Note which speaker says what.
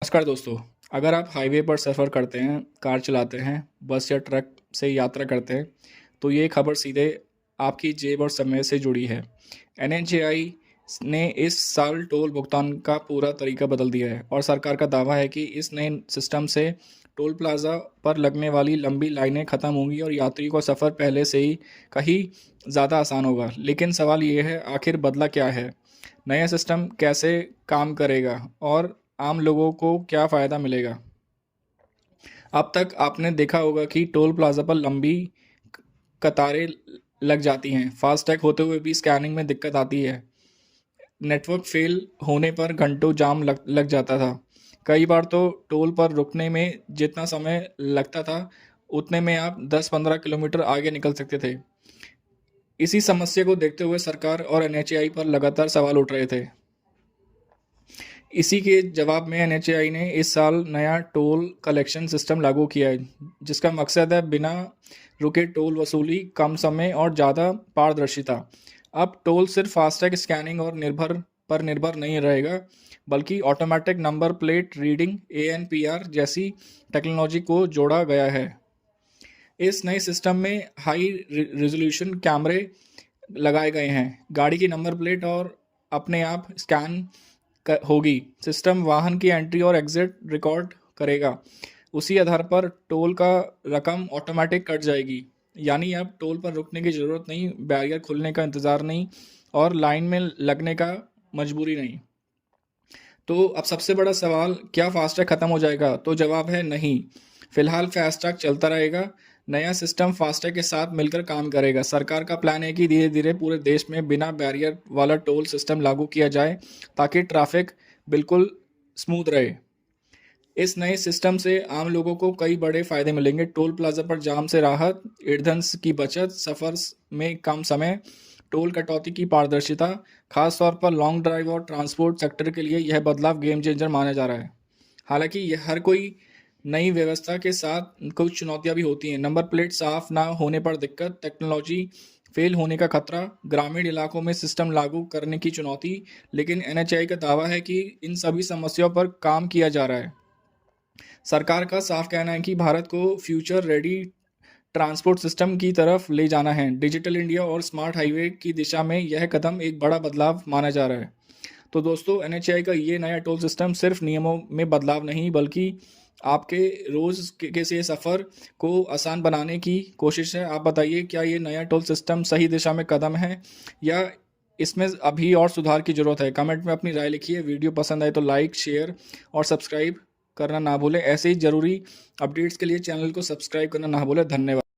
Speaker 1: नमस्कार दोस्तों। अगर आप हाईवे पर सफ़र करते हैं, कार चलाते हैं, बस या ट्रक से यात्रा करते हैं, तो ये खबर सीधे आपकी जेब और समय से जुड़ी है। एनएचएआई ने इस साल टोल भुगतान का पूरा तरीका बदल दिया है और सरकार का दावा है कि इस नए सिस्टम से टोल प्लाज़ा पर लगने वाली लंबी लाइनें खत्म होंगी और यात्रियों का सफ़र पहले से ही कहीं ज़्यादा आसान होगा। लेकिन सवाल ये है, आखिर बदला क्या है? नया सिस्टम कैसे काम करेगा और आम लोगों को क्या फ़ायदा मिलेगा? अब तक आपने देखा होगा कि टोल प्लाज़ा पर लंबी कतारें लग जाती हैं। फास्टैग होते हुए भी स्कैनिंग में दिक्कत आती है। नेटवर्क फेल होने पर घंटों जाम लग जाता था। कई बार तो टोल पर रुकने में जितना समय लगता था, उतने में आप 10-15 किलोमीटर आगे निकल सकते थे। इसी समस्या को देखते हुए सरकार और एनएचएआई पर लगातार सवाल उठ रहे थे। इसी के जवाब में एनएचएआई ने इस साल नया टोल कलेक्शन सिस्टम लागू किया है, जिसका मकसद है बिना रुके टोल वसूली, कम समय और ज़्यादा पारदर्शिता। अब टोल सिर्फ फास्टैग स्कैनिंग और निर्भर नहीं रहेगा, बल्कि automatic number plate reading ANPR जैसी टेक्नोलॉजी को जोड़ा गया है। इस नए सिस्टम में हाई रेजोल्यूशन कैमरे लगाए गए हैं। गाड़ी की नंबर प्लेट और अपने आप स्कैन होगी। सिस्टम वाहन की एंट्री और एग्जिट रिकॉर्ड करेगा। उसी आधार पर टोल का रकम ऑटोमेटिक कट जाएगी। यानी अब टोल पर रुकने की ज़रूरत नहीं, बैरियर खुलने का इंतज़ार नहीं और लाइन में लगने का मजबूरी नहीं। तो अब सबसे बड़ा सवाल, क्या फास्टैग ख़त्म हो जाएगा? तो जवाब है नहीं। फ़िलहाल फास्टैग चलता रहेगा। नया सिस्टम फास्टैग के साथ मिलकर काम करेगा। सरकार का प्लान है कि धीरे धीरे पूरे देश में बिना बैरियर वाला टोल सिस्टम लागू किया जाए, ताकि ट्रैफिक बिल्कुल स्मूथ रहे। इस नए सिस्टम से आम लोगों को कई बड़े फ़ायदे मिलेंगे। टोल प्लाज़ा पर जाम से राहत, ईंधन की बचत, सफ़र में कम समय, टोल कटौती की पारदर्शिता। खास तौर पर लॉन्ग ड्राइव और ट्रांसपोर्ट सेक्टर के लिए यह बदलाव गेम चेंजर माना जा रहा है। हालांकि यह हर कोई नई व्यवस्था के साथ कुछ चुनौतियां भी होती हैं। नंबर प्लेट साफ ना होने पर दिक्कत, टेक्नोलॉजी फेल होने का खतरा, ग्रामीण इलाकों में सिस्टम लागू करने की चुनौती। लेकिन एनएचएआई का दावा है कि इन सभी समस्याओं पर काम किया जा रहा है। सरकार का साफ कहना है कि भारत को फ्यूचर रेडी ट्रांसपोर्ट सिस्टम की तरफ ले जाना है। डिजिटल इंडिया और स्मार्ट हाईवे की दिशा में यह कदम एक बड़ा बदलाव माना जा रहा है। तो दोस्तों, एनएचएआई का ये नया टोल सिस्टम सिर्फ नियमों में बदलाव नहीं, बल्कि आपके रोज़ के से सफ़र को आसान बनाने की कोशिश है। आप बताइए, क्या ये नया टोल सिस्टम सही दिशा में कदम है या इसमें अभी और सुधार की ज़रूरत है? कमेंट में अपनी राय लिखिए। वीडियो पसंद आए तो लाइक, शेयर और सब्सक्राइब करना ना भूलें। ऐसे ही ज़रूरी अपडेट्स के लिए चैनल को सब्सक्राइब करना ना भूलें। धन्यवाद।